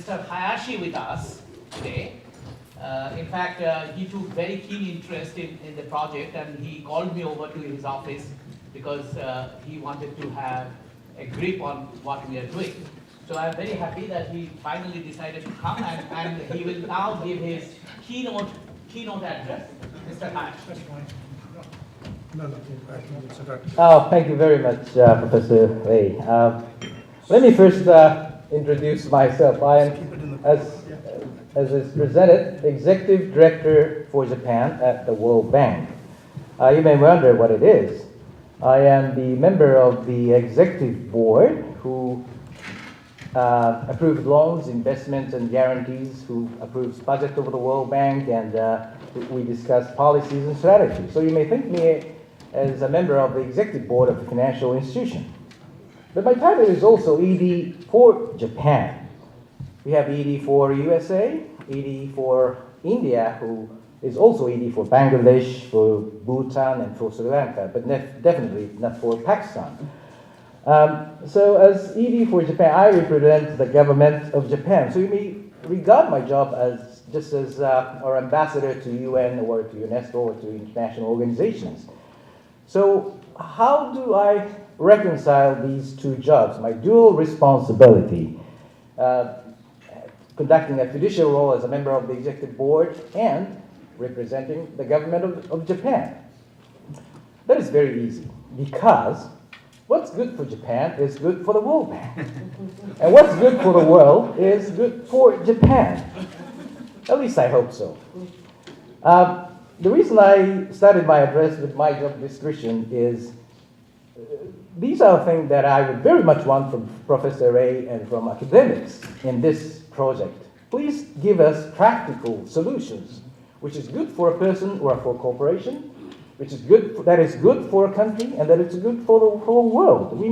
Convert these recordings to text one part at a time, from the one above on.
Mr. Hayashi with us today. In fact, he took very keen interest in the project, and he called me over to his office because he wanted to have a grip on what we are doing. So I'm very happy that he finally decided to come, and he will now give his keynote address. Mr. Hayashi. Oh, thank you very much, Professor Lee. Let me first introduce myself. I am, as is presented, Executive Director for Japan at the World Bank. You may wonder what it is. I am the member of the Executive Board who approves loans, investments, and guarantees, who approves budget of the World Bank, and we discuss policies and strategies. So you may think me as a member of the Executive Board of a financial institution. But my title is also ED for Japan. We have ED for USA, ED for India, who is also ED for Bangladesh, for Bhutan, and for Sri Lanka, but definitely not for Pakistan. So as ED for Japan, I represent the government of Japan. So you may regard my job as just as our ambassador to UN or to UNESCO or to international organizations. So how do I reconcile these two jobs, my dual responsibility, conducting a fiduciary role as a member of the executive board and representing the government of Japan? That is very easy, because what's good for Japan is good for the World Bank. And what's good for the world is good for Japan. At least I hope so. The reason I started my address with my job description is these are things that I would very much want from Professor Ray and from academics in this project. Please give us practical solutions, which is good for a person or for a corporation, which is good, that is good for a country, and that it's good for the whole world. We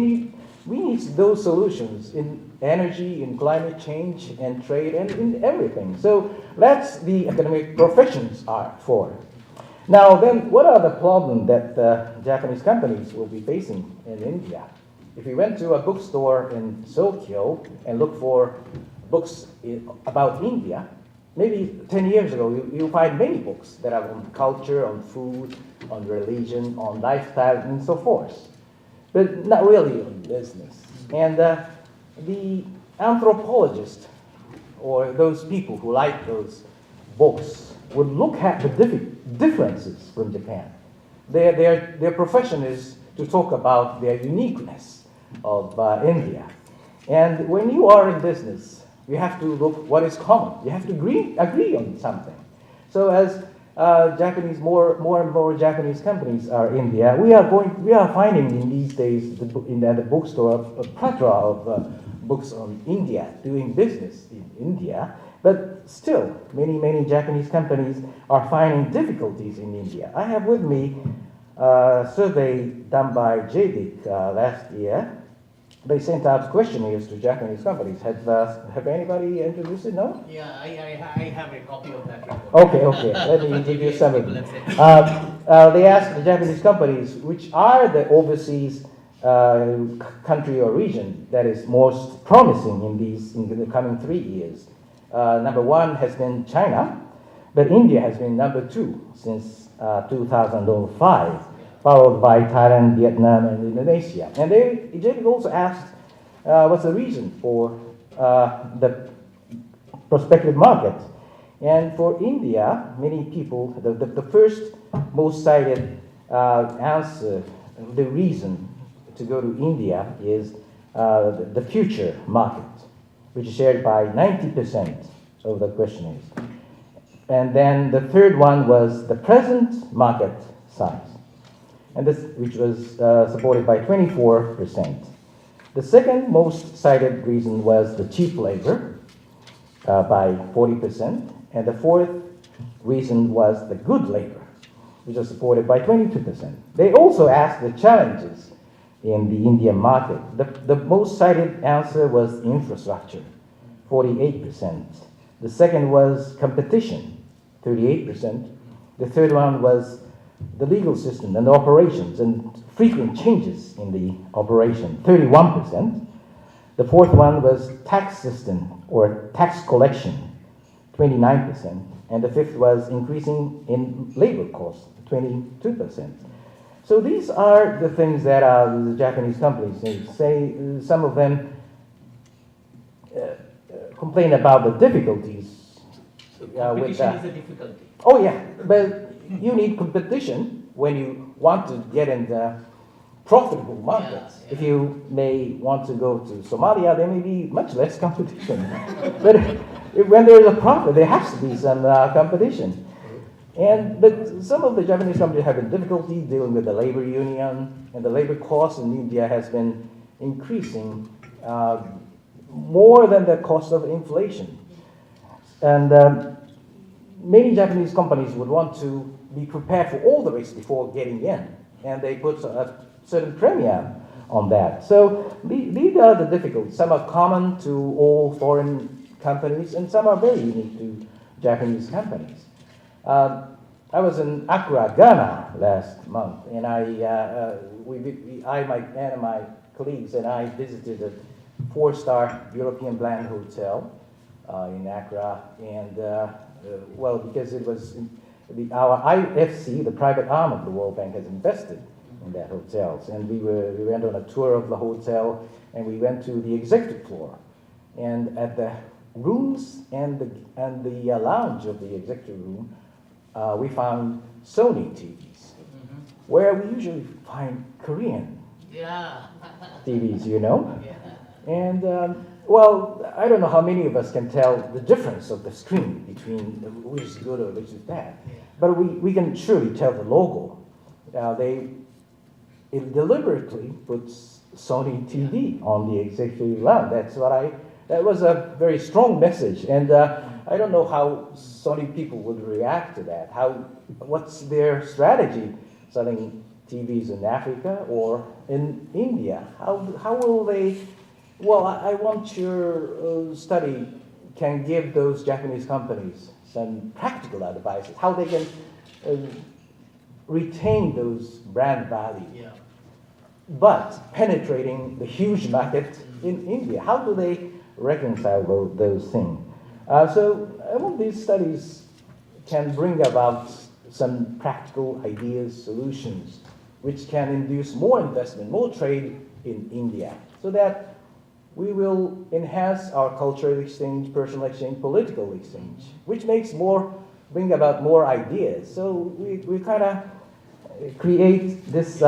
need those solutions in energy, in climate change, and trade, and in everything. So that's the academic professions are for. Now then, what are the problems that Japanese companies will be facing in India? If you went to a bookstore in Tokyo and looked for books about India, maybe 10 years ago, you'll find many books that are on culture, on food, on religion, on lifestyle, and so forth, but not really on business. And the anthropologists, or those people who like those books, would look at the differences from Japan. Their profession is to talk about their uniqueness of India. And when you are in business, you have to look what is common. You have to agree on something. So as Japanese, more and more Japanese companies are in India, we are finding in these days in the bookstore a plethora of books on India, doing business in India. But still, many Japanese companies are finding difficulties in India. I have with me a survey done by JDIC last year. They sent out questionnaires to Japanese companies. Have anybody introduced it? No? Yeah, I have a copy of that report. Okay. Let me introduce some of them. They asked the Japanese companies which are the overseas country or region that is most promising in the coming 3 years. Number one has been China, but India has been number two since 2005, followed by Thailand, Vietnam, and Indonesia. And they also asked what's the reason for the prospective market. And for India, many people, the first most cited answer, the reason to go to India is the future market, which is shared by 90% of the questionnaires. And then the third one was the present market size, and this, which was supported by 24%. The second most cited reason was the cheap labor by 40%, and the fourth reason was the good labor, which was supported by 22%. They also asked the challenges in the Indian market. The most cited answer was infrastructure, 48%. The second was competition, 38%. The third one was the legal system and the operations and frequent changes in the operation, 31%. The fourth one was tax system or tax collection, 29%. And the fifth was increasing in labor costs, 22%. So these are the things that the Japanese companies say. Some of them complain about the difficulties. Competition is a difficulty. Oh yeah, but you need competition when you want to get in the profitable markets. Yeah. If you may want to go to Somalia, there may be much less competition. But when there is a profit, there has to be some competition. But some of the Japanese companies have been difficulty dealing with the labor union, and the labor cost in India has been increasing more than the cost of inflation. And many Japanese companies would want to be prepared for all the risks before getting in, and they put a certain premium on that. So these are the difficulties. Some are common to all foreign companies, and some are very unique to Japanese companies. I was in Accra, Ghana last month, and I and my colleagues and I visited a 4-star European brand hotel in Accra, and because it was our IFC, the private arm of the World Bank, has invested in that hotel, and we went on a tour of the hotel, and we went to the executive floor, and at the rooms and the lounge of the executive room, we found Sony TVs, where we usually find Korean TVs, you know. Yeah. And I don't know how many of us can tell the difference of the screen between which is good or which is bad, but we can surely tell the logo. It deliberately puts Sony TV on the executive lounge. That was a very strong message, and I don't know how Sony people would react to that. What's their strategy selling TVs in Africa or in India? How will they? Well, I want your study can give those Japanese companies some practical advice how they can retain those brand values. Yeah. But penetrating the huge market in India, how do they reconcile those things? So I want these studies can bring about some practical ideas, solutions, which can induce more investment, more trade in India, so that we will enhance our cultural exchange, personal exchange, political exchange, which bring about more ideas. So we kind of create this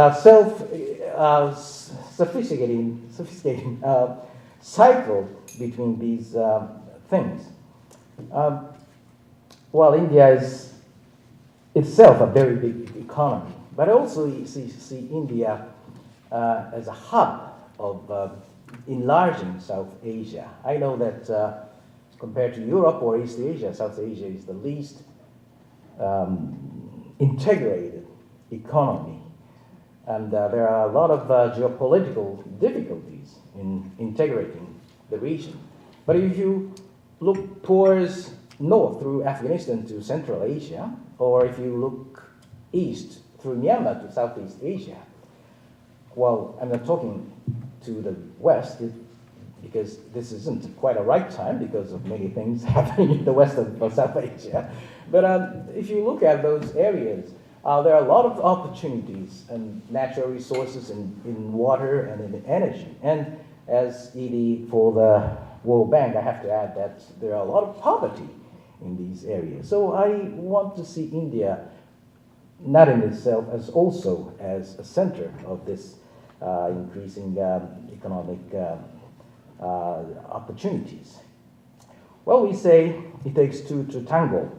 sophisticating cycle between these things. India is itself a very big economy, but also you see India as a hub of enlarging South Asia. I know that compared to Europe or East Asia, South Asia is the least integrated economy. And there are a lot of geopolitical difficulties in integrating the region. But if you look towards north through Afghanistan to Central Asia, or if you look east through Myanmar to Southeast Asia, I'm not talking to the west because this isn't quite a right time because of many things happening in the west of South Asia. But if you look at those areas, there are a lot of opportunities and natural resources in water and in energy. And as ED for the World Bank, I have to add that there are a lot of poverty in these areas. So I want to see India not in itself as also as a center of this increasing economic opportunities. We say it takes two to tango.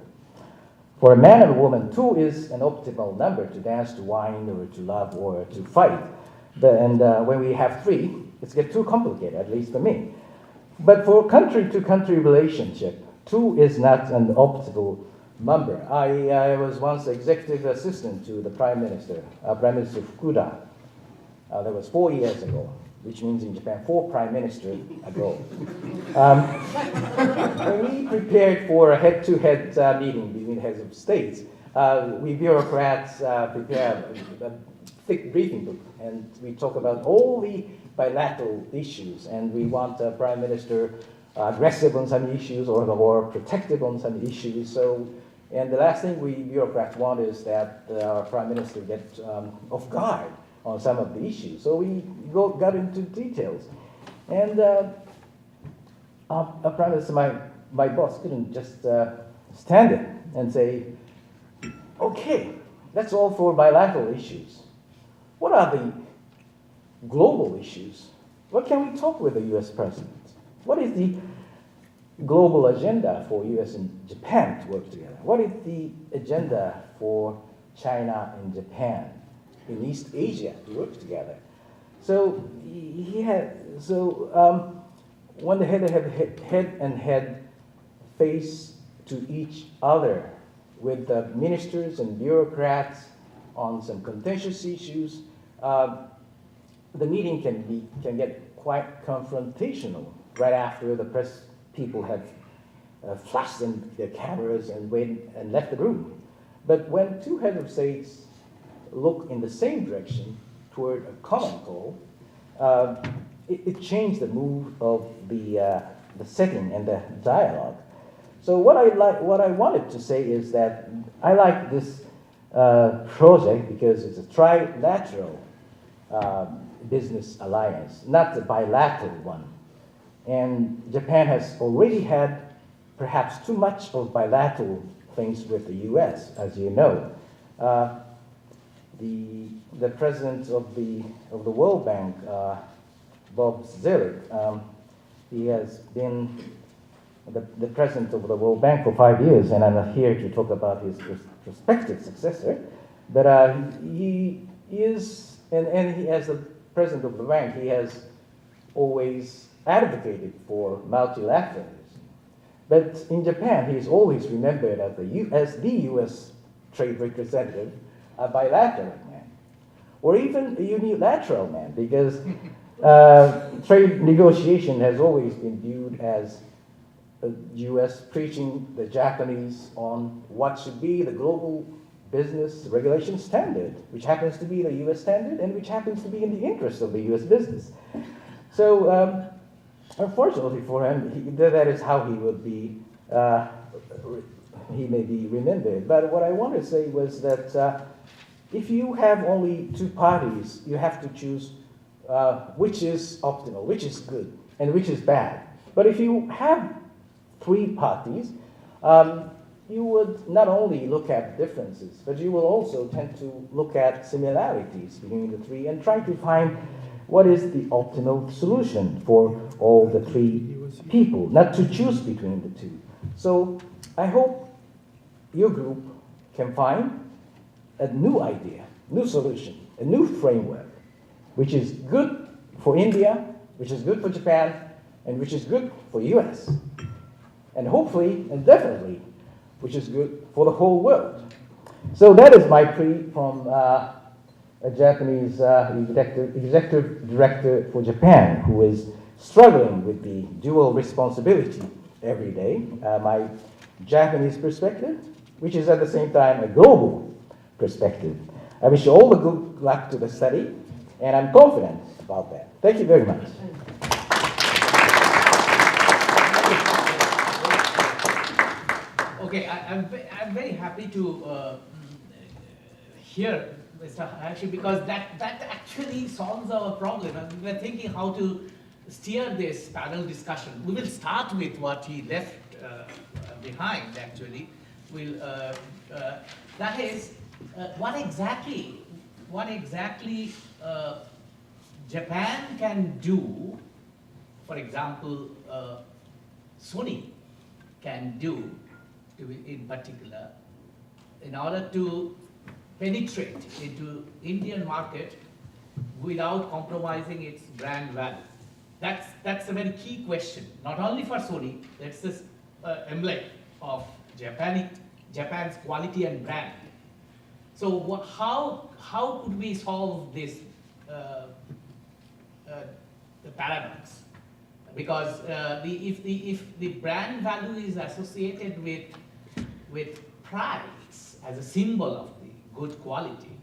For a man and a woman, 2 is an optimal number to dance, to whine, or to love, or to fight. When we have 3, it's get too complicated, at least for me. But for country-to-country relationship, 2 is not an optimal number. I was once executive assistant to the Prime Minister Fukuda. That was 4 years ago, which means in Japan 4 prime ministers ago. When we prepared for a head-to-head meeting between heads of states, we bureaucrats prepare thick briefing book, and we talk about all the bilateral issues, and we want a prime minister aggressive on some issues or protective on some issues. So, and the last thing we bureaucrats want is that our prime minister gets off guard on some of the issues. So we got into details, and our prime minister, my boss, couldn't just stand it and say, "Okay, that's all for bilateral issues. What are the global issues? What can we talk with the U.S. president? What is the global agenda for U.S. and Japan to work together? What is the agenda for China and Japan in East Asia to work together?" So when the head and head face to each other with the ministers and bureaucrats on some contentious issues, the meeting can get quite confrontational right after the press people have flashed in their cameras and left the room. But when two heads of states look in the same direction toward a common goal, it changed the mood of the setting and the dialogue. So what I wanted to say is that I like this project because it's a trilateral business alliance, not a bilateral one. And Japan has already had perhaps too much of bilateral things with the U.S., as you know. The president of the World Bank, Bob Zelig, he has been the president of the World Bank for 5 years, and I'm not here to talk about his prospective successor, but he is, and he, as the president of the bank, he has always advocated for multilateralism. But in Japan, he is always remembered as the U.S. trade representative, a bilateral man, or even a unilateral man, because trade negotiation has always been viewed as the U.S. preaching the Japanese on what should be the global business regulation standard, which happens to be the U.S. standard and which happens to be in the interest of the U.S. business. So, unfortunately for him, that is how he would be, he may be remembered. But what I want to say was that if you have only two parties, you have to choose which is optimal, which is good, and which is bad. But if you have three parties, you would not only look at differences, but you will also tend to look at similarities between the three and try to find what is the optimal solution for all the three people, not to choose between the two. So I hope your group can find a new idea, new solution, a new framework, which is good for India, which is good for Japan, and which is good for US. And hopefully, and definitely, which is good for the whole world. So that is my plea from a Japanese executive director for Japan, who is struggling with the dual responsibility every day. My Japanese perspective, which is at the same time a global perspective. I wish you all the good luck to the study, and I'm confident about that. Thank you very much. Okay, I'm very happy to hear Mr. Hayashi, because that actually solves our problem. And we were thinking how to steer this panel discussion. We will start with what he left behind, actually. That is, what exactly Japan can do, for example, Sony can do in particular, in order to penetrate into Indian market without compromising its brand value. That's a very key question, not only for Sony. That's this emblem of Japan's quality and brand. So how could we solve this the paradox? Because if the brand value is associated with price as a symbol of the good quality,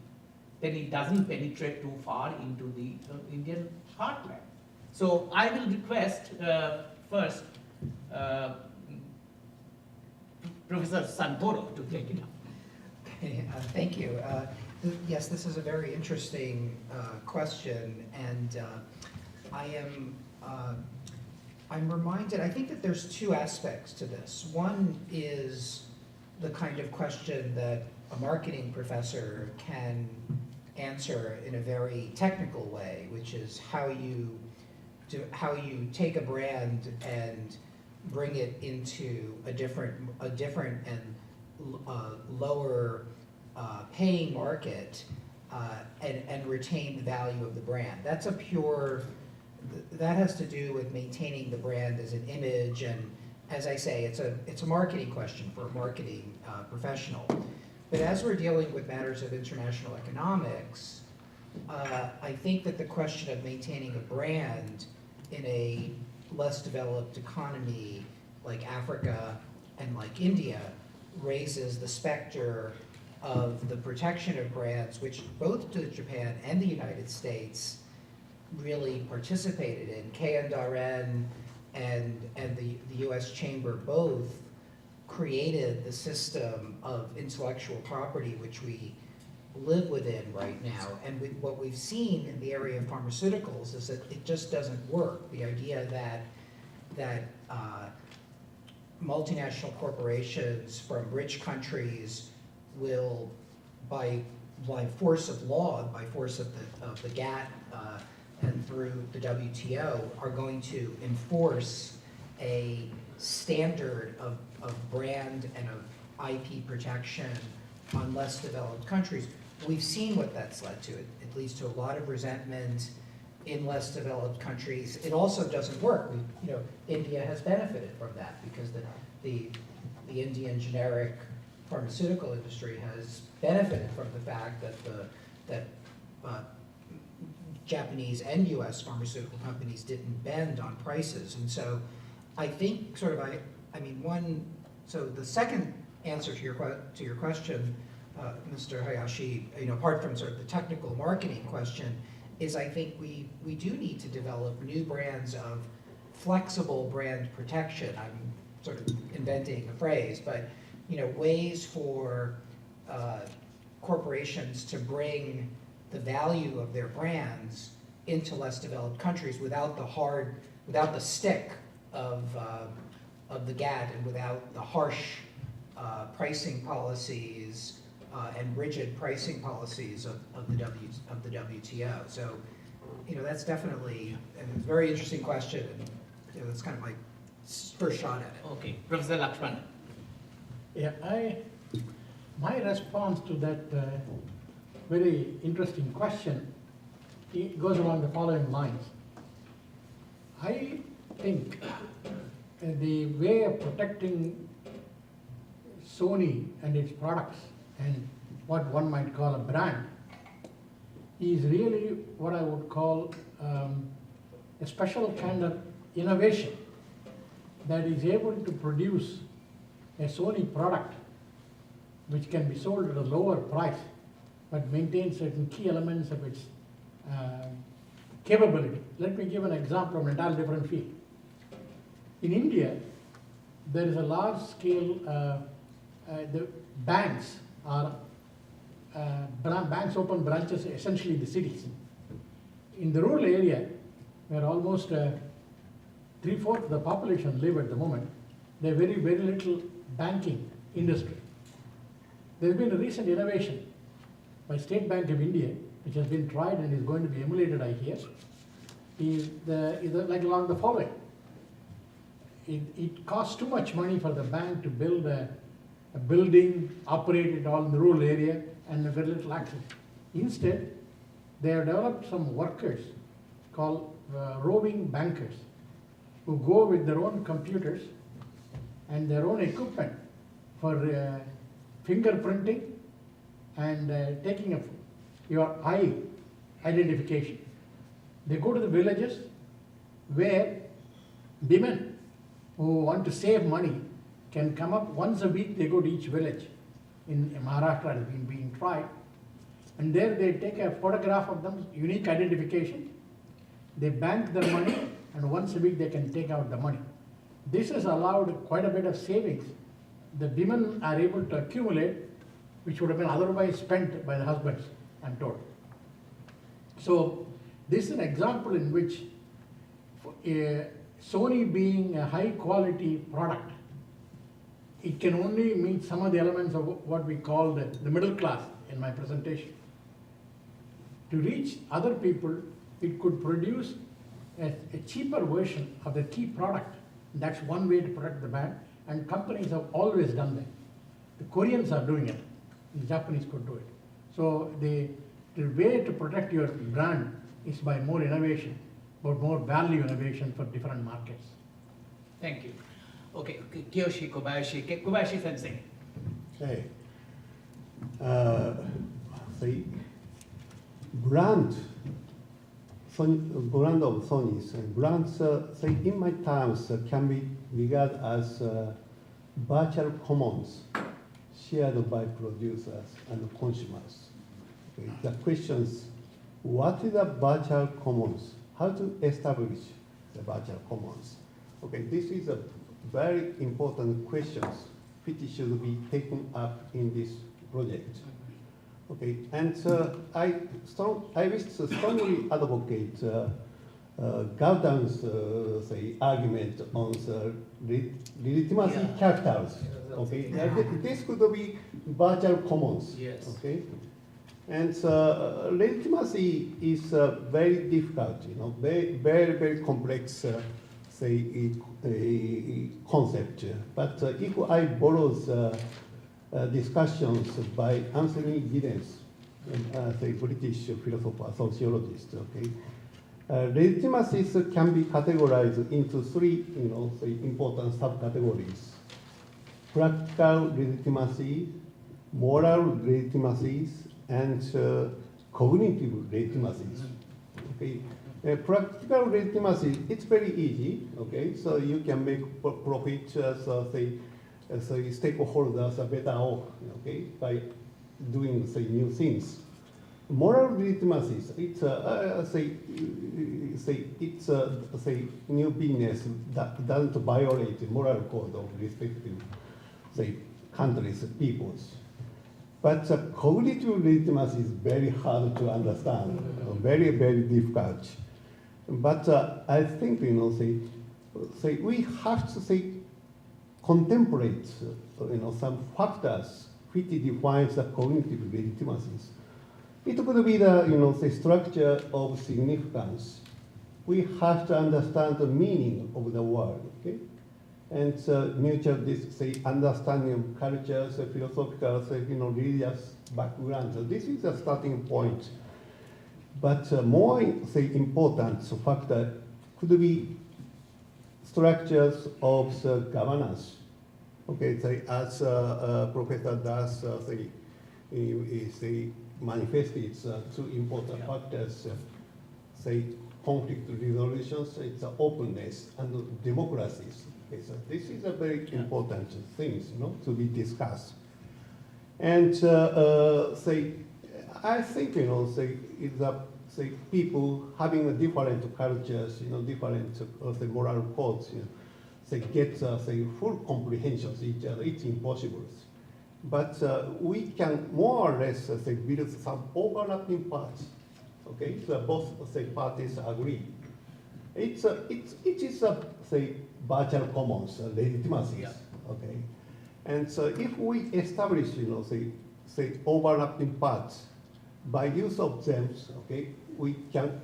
then it doesn't penetrate too far into the Indian heartland. So I will request first Professor Santoro to take it up. Okay, thank you. Yes, this is a very interesting question, and I'm reminded, I think that there's two aspects to this. One is the kind of question that a marketing professor can answer in a very technical way, which is how you take a brand and bring it into a different and lower paying market and retain the value of the brand. That's that has to do with maintaining the brand as an image, and as I say, it's a marketing question for a marketing professional. But as we're dealing with matters of international economics, I think that the question of maintaining a brand in a less developed economy like Africa and like India raises the specter of the protection of brands, which both Japan and the United States really participated in. KNRN and the US Chamber both created the system of intellectual property which we live within right now. And what we've seen in the area of pharmaceuticals is that it just doesn't work. The idea that multinational corporations from rich countries will, by force of law, by force of the GATT and through the WTO, are going to enforce a standard of brand and of IP protection on less developed countries. We've seen what that's led to. It leads to a lot of resentment in less developed countries. It also doesn't work. India has benefited from that because the Indian generic pharmaceutical industry has benefited from the fact that Japanese and US pharmaceutical companies didn't bend on prices. And so I think so the second answer to your question, Mr. Hayashi, apart from sort of the technical marketing question, is I think we do need to develop new brands of flexible brand protection. I'm sort of inventing a phrase, but ways for corporations to bring the value of their brands into less developed countries without the stick of the GATT and without the harsh pricing policies and rigid pricing policies of the WTO. So, that's definitely a very interesting question, and that's kind of my first shot at it. Okay, Professor Lakshman. Yeah, my response to that very interesting question, it goes along the following lines. I think the way of protecting Sony and its products and what one might call a brand is really what I would call a special kind of innovation that is able to produce a Sony product which can be sold at a lower price but maintain certain key elements of its capability. Let me give an example of an entirely different field. In India, there is a large scale, the banks open branches essentially in the cities. In the rural area, where almost 3/4 of the population live at the moment, there is very, very little banking industry. There has been a recent innovation by State Bank of India, which has been tried and is going to be emulated, I hear, is like along the following. It costs too much money for the bank to build a building, operate it all in the rural area, and very little access. Instead, they have developed some workers called roving bankers who go with their own computers and their own equipment for fingerprinting and taking of your eye identification. They go to the villages where women who want to save money can come up once a week. They go to each village. In Maharashtra, it has been being tried. And there they take a photograph of them, unique identification. They bank their money, and once a week they can take out the money. This has allowed quite a bit of savings. The women are able to accumulate, which would have been otherwise spent by the husbands, I'm told. So this is an example in which Sony being a high quality product, it can only meet some of the elements of what we call the middle class in my presentation. To reach other people, it could produce a cheaper version of the key product. That's one way to protect the brand, and companies have always done that. The Koreans are doing it, the Japanese could do it. So the way to protect your brand is by more innovation, but more value innovation for different markets. Thank you. Okay, Kiyoshi Kobayashi, Kobayashi Sensei. Okay. The brand of Sony's brands, in my terms, can be regarded as virtual commons shared by producers and consumers. Okay. The question is, what is a virtual commons? How to establish the virtual commons? Okay, this is a very important question which should be taken up in this project. Okay, and I wish to strongly advocate Gautam's argument on the legitimacy characters. Okay, this could be virtual commons. Yes. Okay, and legitimacy is very difficult. Very complex. A concept. But if I borrow discussions by Anthony Giddens, the British philosopher, sociologist, okay, legitimacies can be categorized into three, important subcategories: practical legitimacy, moral legitimacies, and cognitive legitimacies. Okay. Practical legitimacy, it's very easy, okay? So you can make profit, stakeholders are better off, okay, by doing, new things. Moral legitimacies, it's new business that doesn't violate the moral code of respective, countries, peoples. But cognitive legitimacy is very hard to understand, very, very difficult. But I think, we have to contemplate, some factors which defines the cognitive legitimacies. It could be the, structure of significance. We have to understand the meaning of the word, okay? And mutual, understanding of cultures, philosophical, religious background. So this is the starting point. But more, important factor could be structures of governance. Okay, as Professor Das manifested two important factors, conflict resolutions, it's openness and democracies. Okay, so this is a very important things, to be discussed. And I think, it's people having a different cultures, different moral codes, get full comprehension of each other. It's impossible. But we can more or less build some overlapping parts. Okay, so both parties agree. It is a virtual commons legitimacies. Yeah. Okay, and so if we establish, overlapping parts, by use of them, okay, we can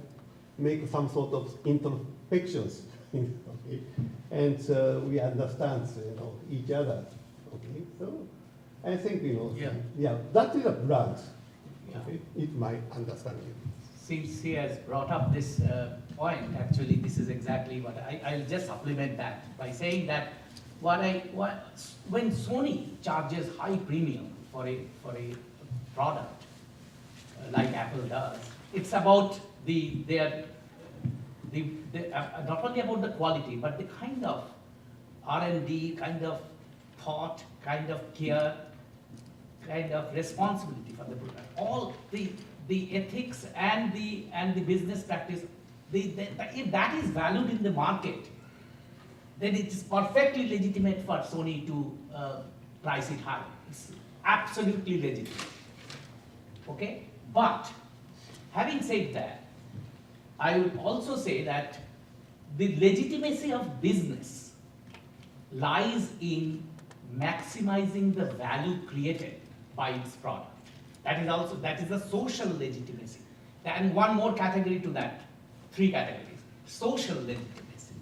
make some sort of introspections, okay, and we understand, each other, okay. So I think, that is a brand. Okay, it's my understanding. Since he has brought up this point, actually, this is exactly what I'll just supplement that by saying that when Sony charges high premium for a product like Apple does, it's about not only about the quality, but the kind of R&D, kind of thought, kind of care, kind of responsibility for the product. All the ethics and the business practice, if that is valued in the market, then it is perfectly legitimate for Sony to price it high. It's absolutely legitimate. Okay? But having said that, I would also say that the legitimacy of business lies in maximizing the value created by its product. That is a social legitimacy. And one more category to that, 3 categories. Social legitimacy.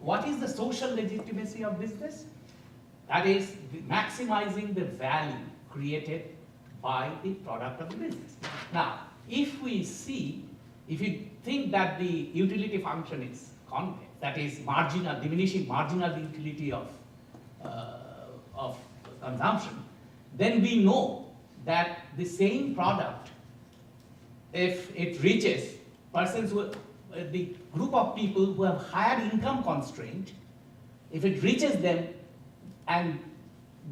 What is the social legitimacy of business? That is maximizing the value created by the product of the business. Now, if you think that the utility function is convex, that is marginal, diminishing marginal utility of consumption, then we know that the same product, if it reaches the group of people who have higher income constraint, if it reaches them and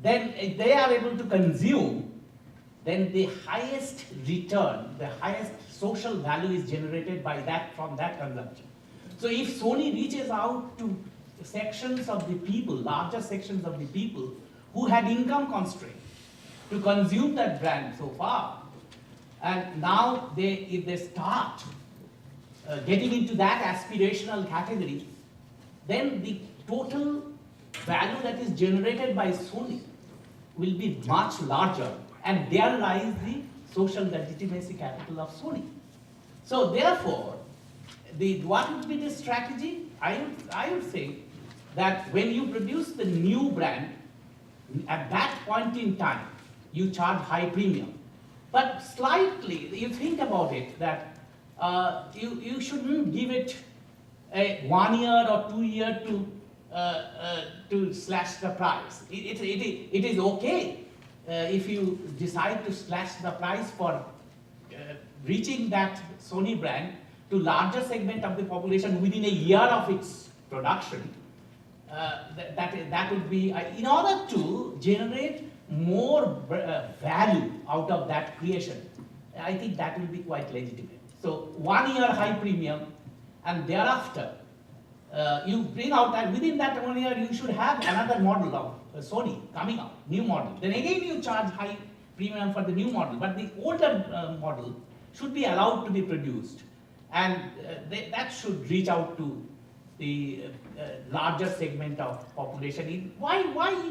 then if they are able to consume, then the highest return, the highest social value is generated from that consumption. So if Sony reaches out to sections of the people, larger sections of the people who had income constraint to consume that brand so far, and now if they start getting into that aspirational category, then the total value that is generated by Sony will be much larger, and there lies the social legitimacy capital of Sony. So therefore, what would be the strategy? I would say that when you produce the new brand, at that point in time, you charge high premium. But slightly, you think about it, that you shouldn't give it a 1 year or 2 year to slash the price. It is okay if you decide to slash the price for reaching that Sony brand to larger segment of the population within a year of its production. That would be, in order to generate more value out of that creation, I think that will be quite legitimate. So 1 year high premium, and thereafter you bring out that within that 1 year you should have another model of Sony coming out, new model. Then again you charge high premium for the new model, but the older model should be allowed to be produced, and that should reach out to the larger segment of population. Why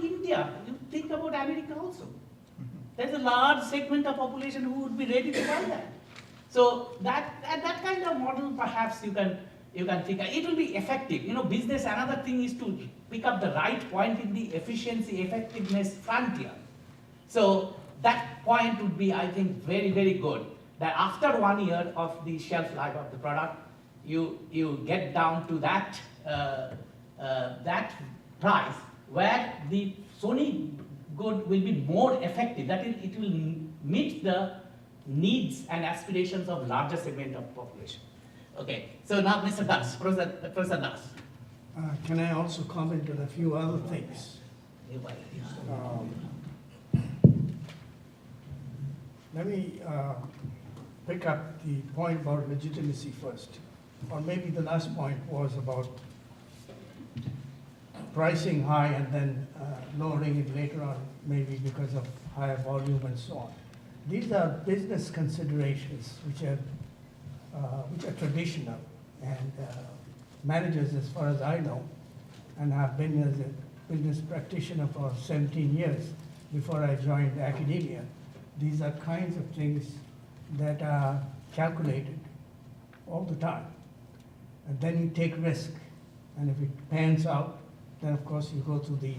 India? You think about America also. There's a large segment of population who would be ready to buy that. So that kind of model, perhaps you can think it will be effective. Business. Another thing is to pick up the right point in the efficiency, effectiveness frontier. So that point would be, I think, very, very good. That after 1 year of the shelf life of the product, you get down to that price where the Sony good will be more effective. That is, it will meet the needs and aspirations of larger segment of population. Okay, so now Mr. Das, Professor Das. Can I also comment on a few other things? Let me pick up the point about legitimacy first. Or maybe the last point was about pricing high and then lowering it later on, maybe because of higher volume and so on. These are business considerations which are traditional, and managers, as far as I know, and I've been as a business practitioner for 17 years before I joined academia. These are kinds of things that are calculated all the time. And then you take risk, and if it pans out, then of course you go to the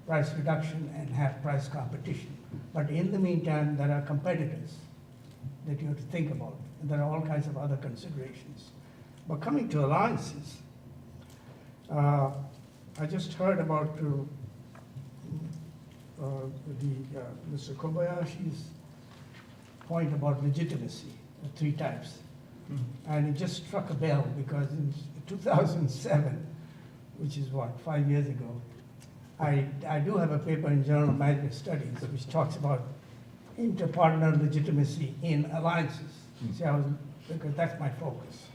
price reduction and have price competition. But in the meantime, there are competitors that you have to think about, and there are all kinds of other considerations. But coming to alliances, I just heard about Mr. Kobayashi's point about legitimacy, 3 types. And it just struck a bell because in 2007, which is what, 5 years ago, I do have a paper in Journal of Management Studies which talks about inter-partner legitimacy in alliances. See, because that's my focus.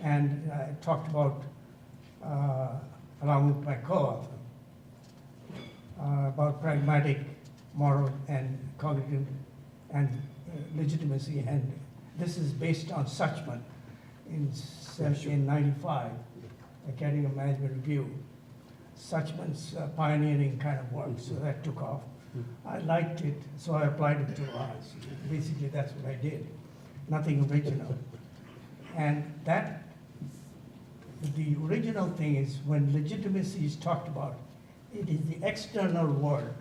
And I talked about, along with my co-author, about pragmatic, moral, and cognitive and legitimacy. And this is based on Suchman in 1795, Academy of Management Review. Suchman's pioneering kind of work, so that took off. I liked it, so I applied it to ours. Basically, that's what I did. Nothing original. And that, the original thing is when legitimacy is talked about, it is the external world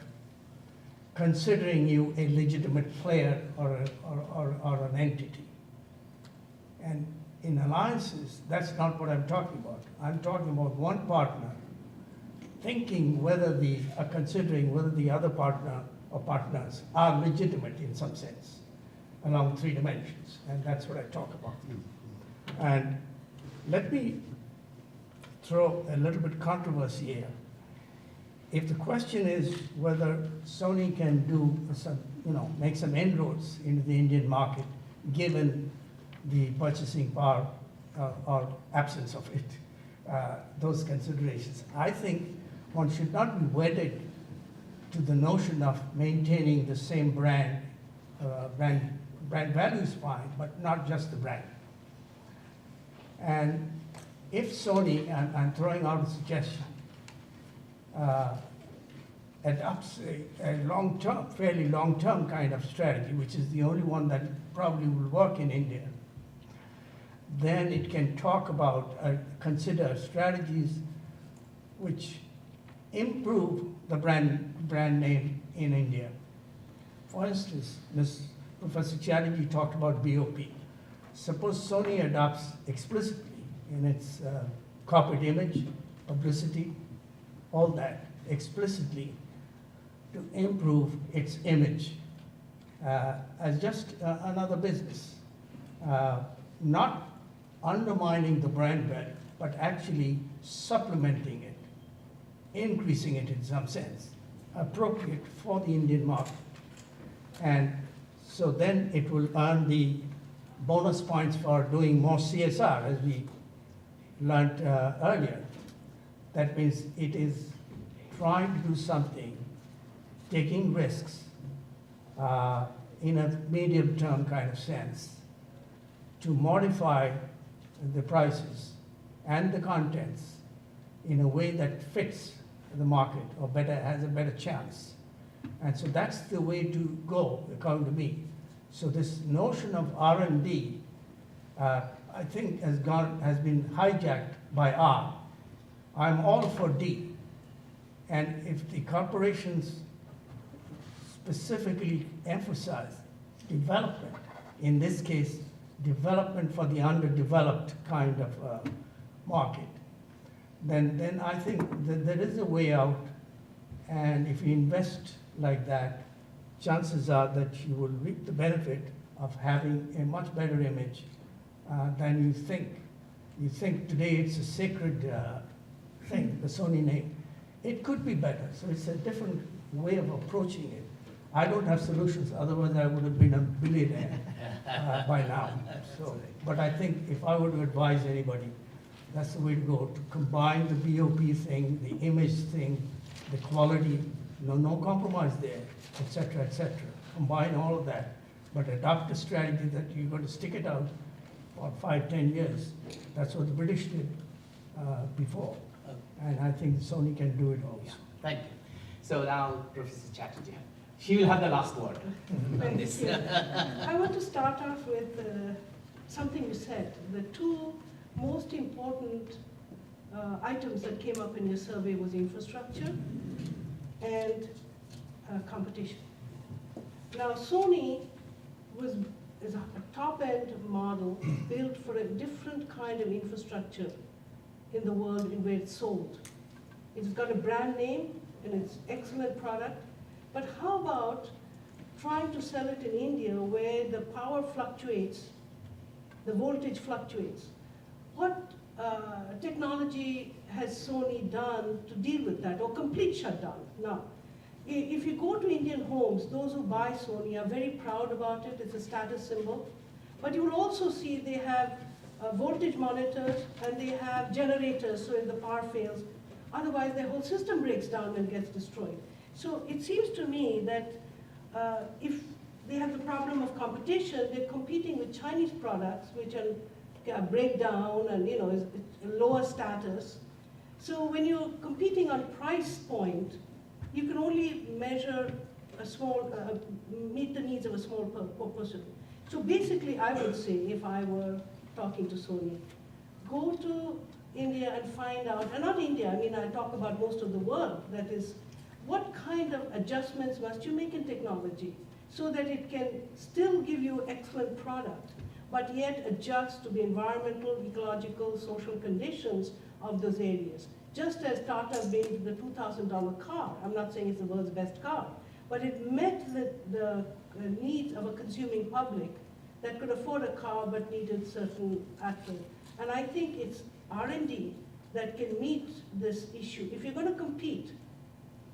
considering you a legitimate player or an entity. And in alliances, that's not what I'm talking about. I'm talking about one partner thinking whether considering whether the other partner or partners are legitimate in some sense along 3 dimensions, and that's what I talk about. And let me throw a little bit controversy here. If the question is whether Sony can do some, make some inroads into the Indian market, given the purchasing power or absence of it, those considerations, I think one should not be wedded to the notion of maintaining the same brand. Brand value is fine, but not just the brand. And if Sony, and I'm throwing out a suggestion, adopts a long-term, fairly long-term kind of strategy, which is the only one that probably will work in India, then it can talk about, consider strategies which improve the brand name in India. For instance, Professor Chatterjee talked about BOP. Suppose Sony adopts explicitly in its corporate image, publicity, all that, explicitly to improve its image as just another business, not undermining the brand value, but actually supplementing it, increasing it in some sense, appropriate for the Indian market. And so then it will earn the bonus points for doing more CSR, as we learned earlier. That means it is trying to do something, taking risks in a medium-term kind of sense to modify the prices and the contents in a way that fits the market or has a better chance. And so that's the way to go, according to me. So this notion of R&D, I think has been hijacked by R. I'm all for D. And if the corporations specifically emphasize development, in this case, development for the underdeveloped kind of market, then I think that there is a way out. And if you invest like that, chances are that you will reap the benefit of having a much better image than you think. You think today it's a sacred thing, the Sony name. It could be better, so it's a different way of approaching it. I don't have solutions, otherwise I would have been a billionaire by now. So, but I think if I were to advise anybody, that's the way to go, to combine the BOP thing, the image thing, the quality, no compromise there, et cetera, combine all of that, but adopt a strategy that you're going to stick it out for 5-10 years. That's what the British did before. And I think Sony can do it also. Yeah, thank you. So now, Professor Chatterjee, she will have the last word on this. I want to start off with something you said. The 2 most important items that came up in your survey was infrastructure and competition. Now, Sony is a top-end model built for a different kind of infrastructure in the world in where it's sold. It's got a brand name and it's excellent product, but how about trying to sell it in India where the power fluctuates, the voltage fluctuates? What technology has Sony done to deal with that, or complete shutdown? Now, If you go to Indian homes, those who buy Sony are very proud about it. It's a status symbol. But you will also see they have voltage monitors and they have generators, so if the power fails, otherwise their whole system breaks down and gets destroyed. So it seems to me that if they have the problem of competition, they're competing with Chinese products, which are break down and is lower status. So when you're competing on price point, you can only measure a small, meet the needs of a small person. So basically, I would say, if I were talking to Sony, go to India and find out, and not India, I mean, I talk about most of the world, that is, what kind of adjustments must you make in technology so that it can still give you excellent product, but yet adjust to the environmental, ecological, social conditions of those areas. Just as Tata made the $2,000 car, I'm not saying it's the world's best car, but it met the needs of a consuming public that could afford a car but needed certain aspects. And I think it's R&D that can meet this issue. If you're going to compete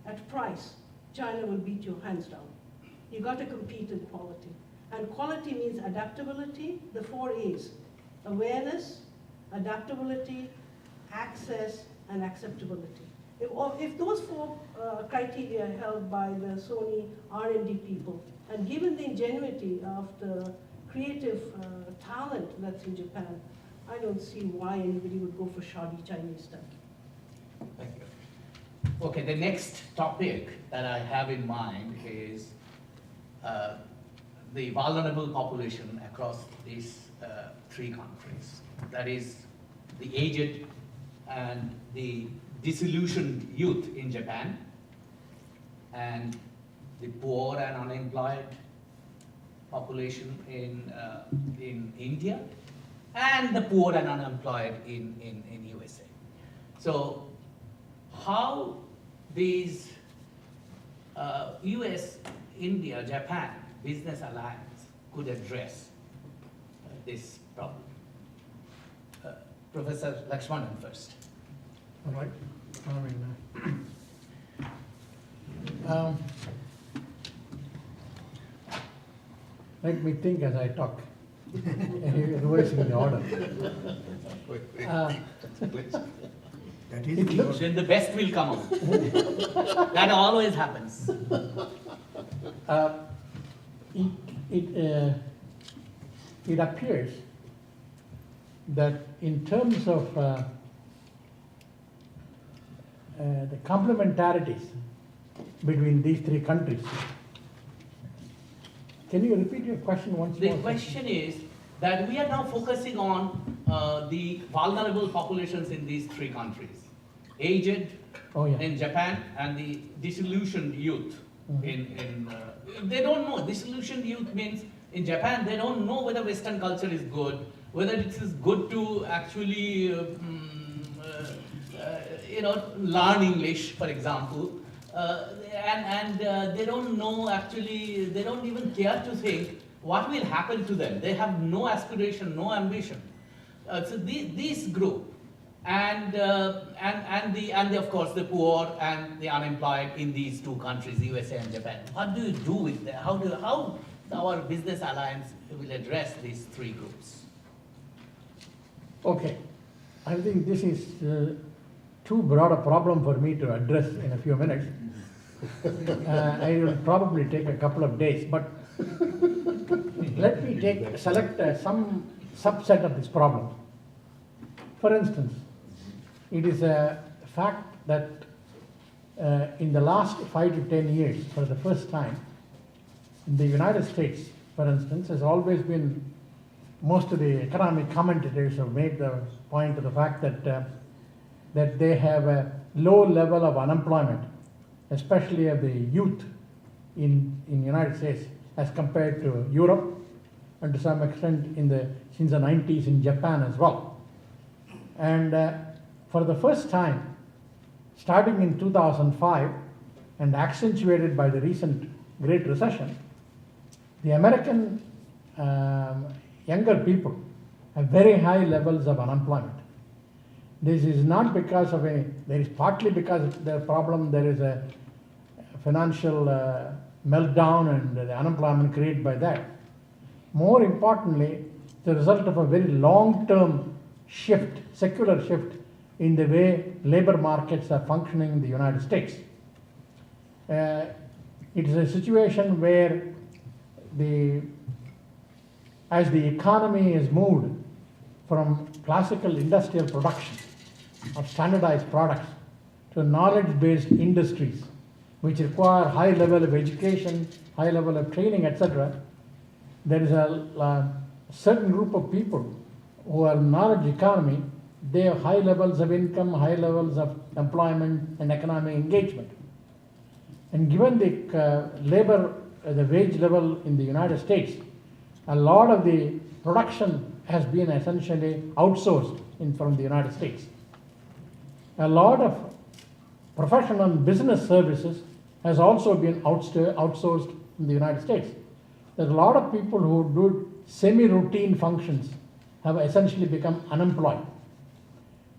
at price, China will beat you hands down. You've got to compete in quality. And quality means adaptability, the 4 A's: awareness, adaptability, access, and acceptability. If those 4 criteria are held by the Sony R&D people, and given the ingenuity of the creative talent that's in Japan, I don't see why anybody would go for shoddy Chinese stuff. Thank you. Okay, the next topic that I have in mind is the vulnerable population across these 3 countries. That is the aged and the disillusioned youth in Japan, and the poor and unemployed population in India, and the poor and unemployed in USA. So how these US, India, Japan business alliance could address this problem? Professor Lakshmanan first. All right. Let me think as I talk. Reversing the order. That It is looks- Then the best will come out. That always happens. It appears that in terms of the complementarities between these 3 countries. Can you repeat your question once more? The question is that we are now focusing on the vulnerable populations in these 3 countries. Aged in Japan and the disillusioned youth they don't know. Disillusioned youth means in Japan they don't know whether Western culture is good, whether it is good to actually learn English, for example, and they don't know actually, they don't even care to think what will happen to them. They have no aspiration, no ambition. So this group and of course the poor and the unemployed in these 2 countries, USA and Japan. What do you do with that? How our business alliance will address these 3 groups? Okay, I think this is too broad a problem for me to address in a few minutes. I will probably take a couple of days, but let me select some subset of this problem. For instance, it is a fact that in the last 5 to 10 years, for the first time, in the United States, for instance, has always been, most of the economic commentators have made the point to the fact that they have a low level of unemployment, especially of the youth in the United States as compared to Europe, and to some extent since the 90s in Japan as well. And for the first time, starting in 2005 and accentuated by the recent Great Recession, the American younger people have very high levels of unemployment. This is not because of there is partly because of the problem, there is a financial meltdown and the unemployment created by that. More importantly, the result of a very long-term shift, secular shift in the way labor markets are functioning in the United States. It is a situation where as the economy is moved from classical industrial production of standardized products to knowledge-based industries, which require high level of education, high level of training, etc., there is a certain group of people who are knowledge economy. They have high levels of income, high levels of employment and economic engagement. And given the the wage level in the United States, a lot of the production has been essentially outsourced from the United States. A lot of professional business services has also been outsourced in the United States. There's a lot of people who do semi-routine functions have essentially become unemployed.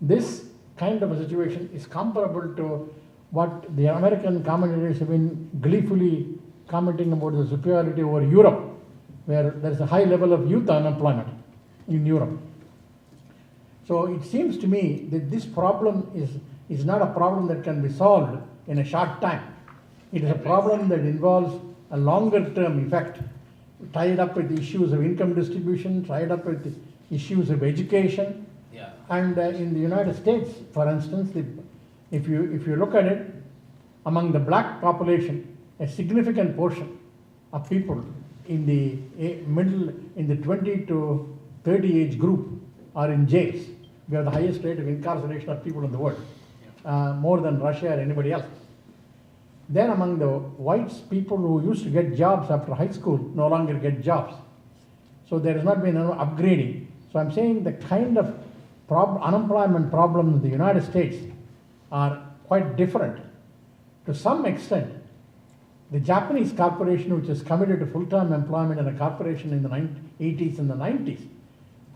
This kind of a situation is comparable to what the American commentators have been gleefully commenting about the superiority over Europe, where there's a high level of youth unemployment in Europe. So it seems to me that this problem is not a problem that can be solved in a short time. It is a problem that involves a longer term effect, tied up with issues of income distribution, tied up with the issues of education. Yeah. And in the United States, for instance, if you look at it, among the black population, a significant portion of people in the in the 20 to 30 age group are in jails. We have the highest rate of incarceration of people in the world, more than Russia or anybody else. Then among the whites, people who used to get jobs after high school no longer get jobs. So there has not been enough upgrading. So I'm saying the kind of unemployment problems in the United States are quite different. To some extent, the Japanese corporation, which is committed to full-time employment in a corporation in the 80s and the 90s,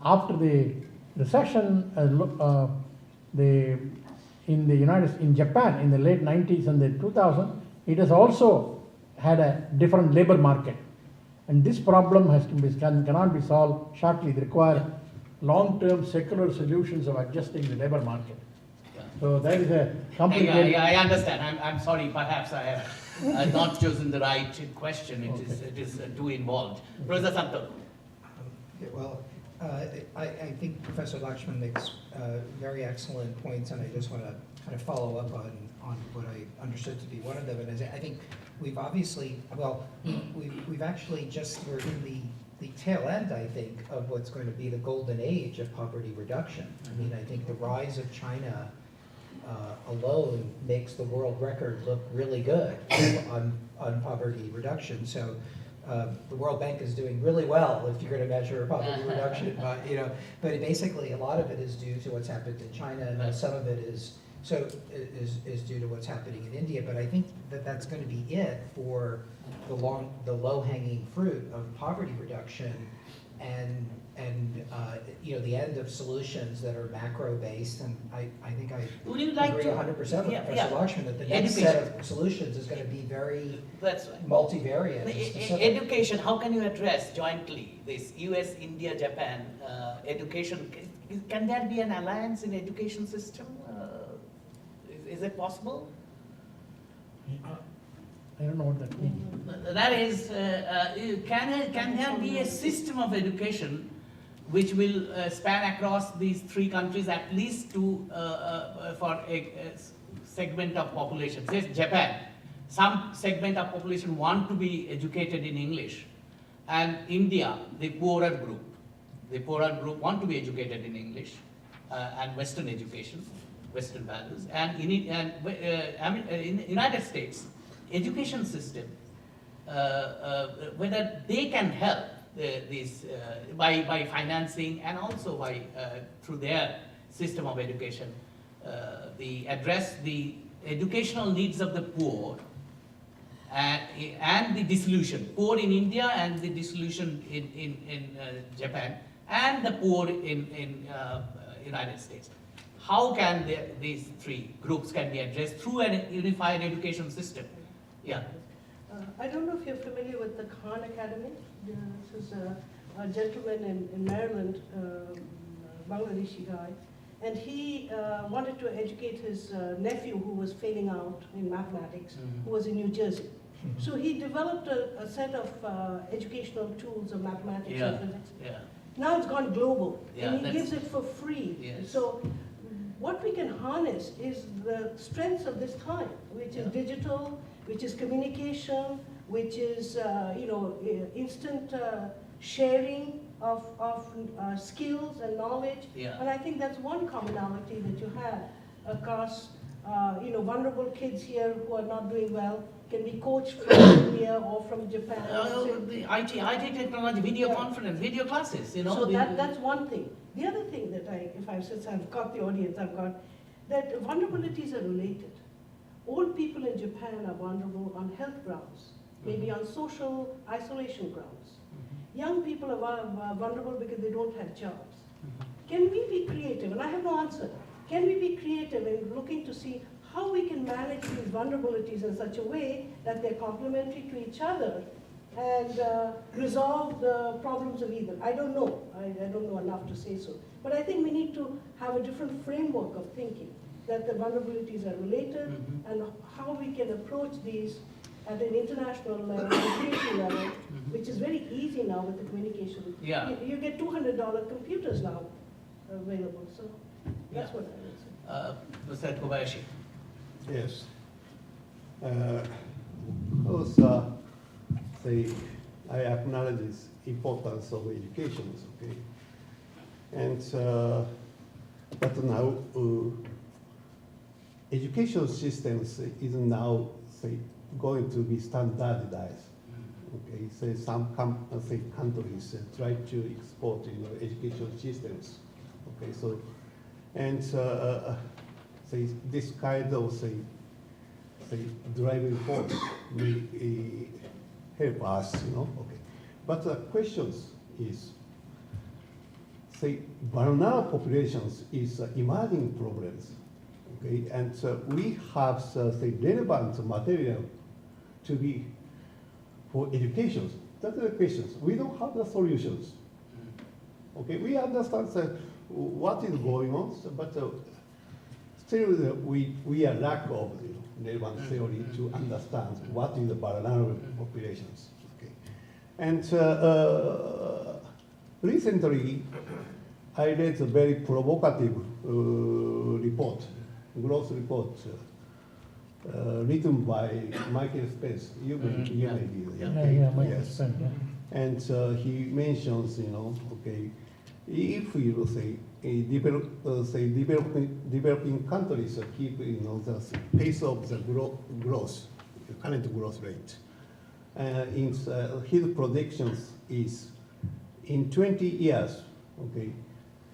after the recession, in Japan in the late 90s and the 2000s, it has also had a different labor market. And this problem cannot be solved shortly. They require long-term secular solutions of adjusting the labor market. Yeah. So that is a complicated. I understand. I'm sorry. Perhaps I have not chosen the right question. It is too involved. Professor Santal. Yeah, well, I think Professor Lakshman makes very excellent points, and I just want to kind of follow up on what I understood to be one of them. And I think we've obviously, we've actually we're in the tail end, I think, of what's going to be the golden age of poverty reduction. I mean, I think the rise of China alone makes the world record look really good on poverty reduction. So the World Bank is doing really well if you're going to measure poverty reduction. But basically a lot of it is due to what's happened in China, and some of it is due to what's happening in India. But I think that's going to be it for the low-hanging fruit of poverty reduction, and the end of solutions that are macro-based. And I think I agree 100% with Professor Lakshman that the next set of solutions is going to be very multivariate and specific. Education, how can you address jointly this US, India, Japan education? Can there be an alliance in education system? Is it possible? I don't know what that means. That is, can there be a system of education which will span across these three countries, at least for a segment of population? Say Japan, some segment of population want to be educated in English, and India, the poorer group want to be educated in English and Western education, Western values. And in the United States, education system, whether they can help this by financing and also by through their system of education, address the educational needs of the poor and the dissolution, poor in India and the dissolution in Japan, and the poor in United States. How can these three groups can be addressed through a unified education system? Yeah. I don't know if you're familiar with the Khan Academy. This is a gentleman in Maryland, Bangladeshi guy, and he wanted to educate his nephew who was failing out in mathematics, who was in New Jersey. So he developed a set of educational tools of mathematics and physics. Yeah. Now it's gone global, Yeah, and he gives it for free. Yes. So what we can harness is the strengths of this time, which is digital, which is communication, which is instant sharing of skills and knowledge. Yeah. And I think that's one commonality that you have across vulnerable kids here who are not doing well can be coached from India or from Japan. The IT technology, video conference, video classes, So that's one thing. The other thing that since I've got the audience, I've got that vulnerabilities are related. Old people in Japan are vulnerable on health grounds, maybe on social isolation grounds. Young people are vulnerable because they don't have jobs. Can we be creative? And I have no answer. Can we be creative in looking to see how we can manage these vulnerabilities in such a way that they're complementary to each other and resolve the problems of either? I don't know. I don't know enough to say so. But I think we need to have a different framework of thinking, that the vulnerabilities are related and how we can approach these at an international level, education level, which is very easy now with the communication. Yeah. You get $200 computers now available, so that's what I would say. Mr. Kobayashi. Yes. I acknowledge the importance of education, okay? And, but now, education systems is now, going to be standardized. Okay, some countries try to export, education systems. Okay, so, and this kind of driving force may help us, Okay, but the questions is, vulnerable populations is emerging problems. Okay, and we have relevant material to be for education. That's the questions. We don't have the solutions. Okay, we understand what is going on, but still we are lack of relevant theory to understand what is the vulnerable populations. Okay, and recently I read a very provocative report, growth report, written by Michael Spence. You may be Michael yes. Spence, yeah. And he mentions, okay, if we will developing countries keep, the pace of the growth, the current growth rate, his predictions is in 20 years, okay.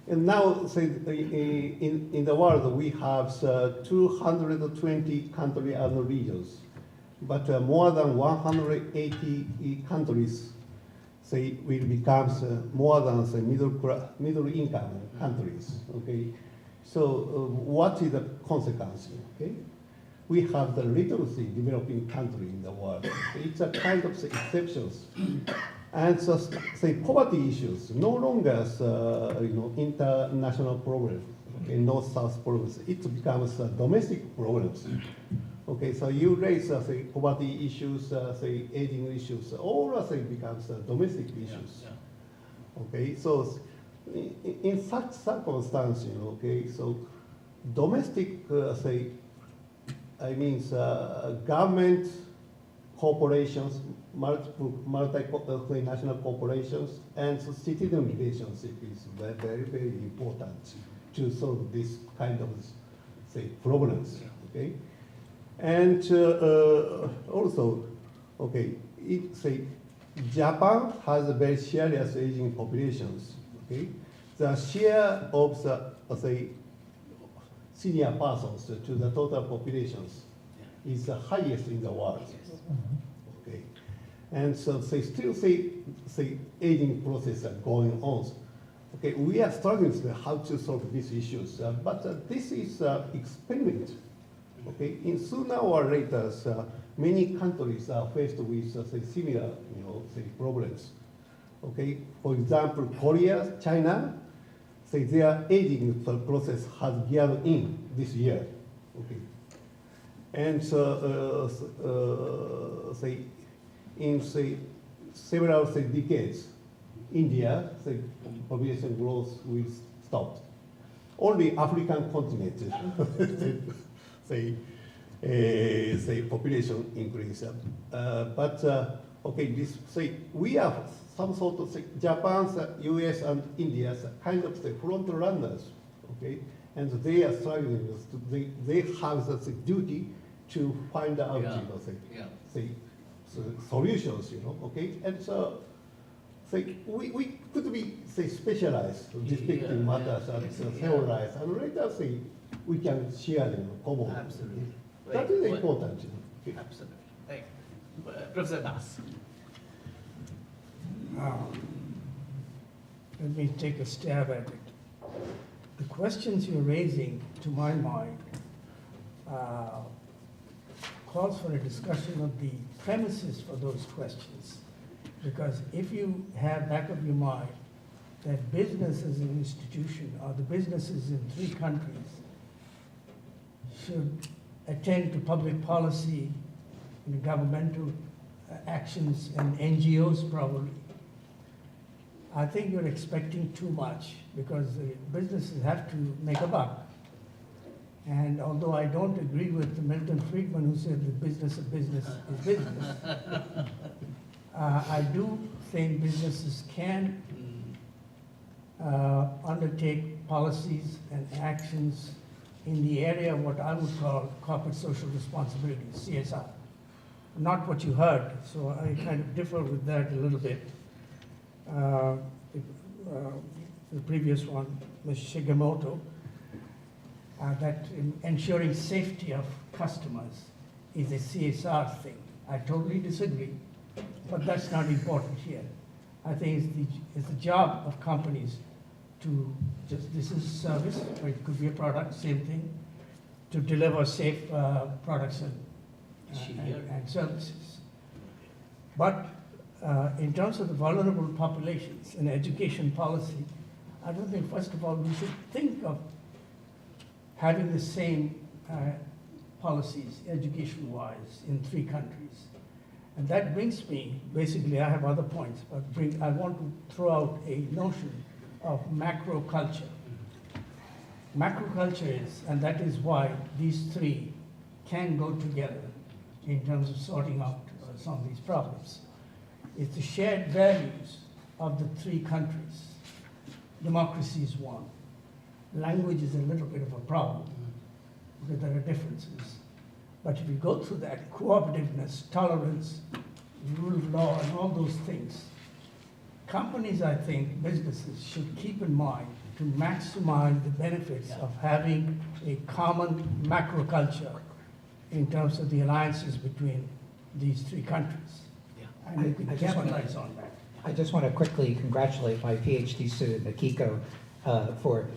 And now, in the world, we have 220 countries and regions, but more than 180 countries, will become more than middle income countries. Okay, so what is the consequence? Okay, we have the literacy developing country in the world. It's a kind of exceptions. And so, poverty issues no longer, international problem, okay, north-south problems. It becomes domestic problems. Okay, so you raise, poverty issues, aging issues, all becomes domestic issues. Okay, so in such circumstance, okay, so domestic, government, corporations, multinational corporations, and citizen relationship is very, very important to solve this kind of, problems, okay? And also, okay, Japan has a very serious aging populations, okay? The share of the, senior persons to the total populations is the highest in the world. Okay, and so they still aging process are going on. Okay, we are struggling with how to solve these issues, but this is experiment. Okay, in sooner or later, many countries are faced with say, similar, say problems. Okay, for example, Korea, China, say their aging process has geared in this year. Okay, and say in several decades, India population growth will stop. Only African continent say population increase. But okay, this we are some sort of Japan's, US and India's kind of front runners. Okay, and they are struggling. They have the duty to find out, solutions. Okay, and so. We could be specialized respective matters and theorize, and later we can share them common. Absolutely. That is important. Okay. Absolutely. Right. Professor Das. Let me take a stab at it. The questions you're raising, to my mind, calls for a discussion of the premises for those questions. Because if you have back of your mind that business as an institution, or the businesses in 3 countries, should attend to public policy and governmental actions and NGOs probably, I think you're expecting too much, because the businesses have to make a buck. And although I don't agree with Milton Friedman, who said the business of business is business, I do think businesses can undertake policies and actions in the area of what I would call corporate social responsibility, CSR. Not what you heard, so I kind of differ with that a little bit. The previous one, Ms. Shigemoto, that ensuring safety of customers is a CSR thing. I totally disagree. But that's not important here. I think it's the job of companies to this is service, or it could be a product, same thing, to deliver safe products and services. But in terms of the vulnerable populations and education policy, I don't think, first of all, we should think of having the same policies, education-wise, in 3 countries. And that brings me, basically I have other points, but I want to throw out a notion of macro culture. Macro culture is, and that is why these 3 can go together in terms of sorting out some of these problems. It's the shared values of the 3 countries. Democracy is one. Language is a little bit of a problem, because there are differences. But if you go through that, cooperativeness, tolerance, rule of law, and all those things, companies, I think, businesses should keep in mind to maximize the benefits of having a common macro culture in terms of the alliances between these 3 countries. And we can capitalize on that. I just want to quickly congratulate my PhD student, Akiko, for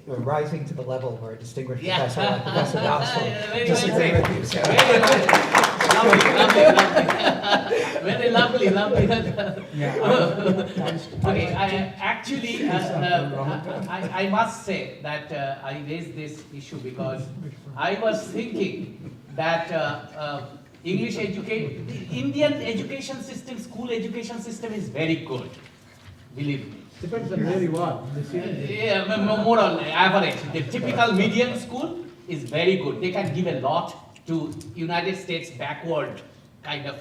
rising to the level of our distinguished professor, like Professor Dalsel. Disagree with you, so. Very lovely. Okay, Actually, I must say that I raised this issue because I was thinking that the Indian education system, school education system is very good, believe me. Depends on where you are. Yeah, more or less average. The typical median school is very good. They can give a lot to United States backward kind of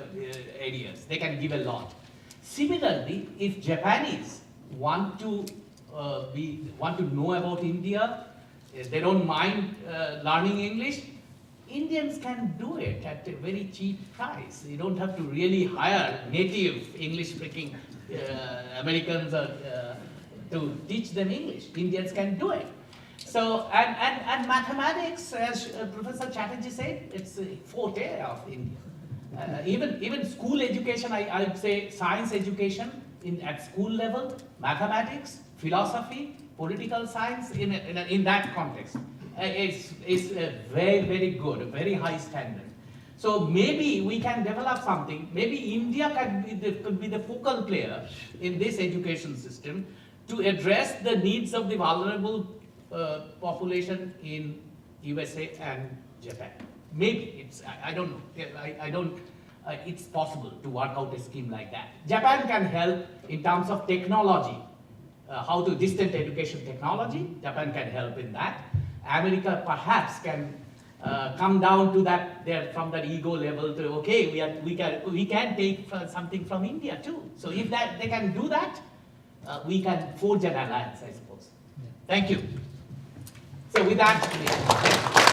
areas. They can give a lot. Similarly, if Japanese want to know about India, they don't mind learning English, Indians can do it at a very cheap price. You don't have to really hire native English-speaking Americans to teach them English. Indians can do it. So, and mathematics, as Professor Chatterjee said, it's a forte of India. Even school education, I would say science education at school level, mathematics, philosophy, political science in that context. It's a very good, a very high standard. So maybe we can develop something. Maybe India could be the focal player in this education system to address the needs of the vulnerable population in USA and Japan. Maybe I don't know. I don't. It's possible to work out a scheme like that. Japan can help in terms of technology, how to distance education technology. Japan can help in that. America perhaps can come down to that from that ego level to okay, we can take something from India too. So if they can do that, we can forge an alliance, I suppose. Thank you. So with that.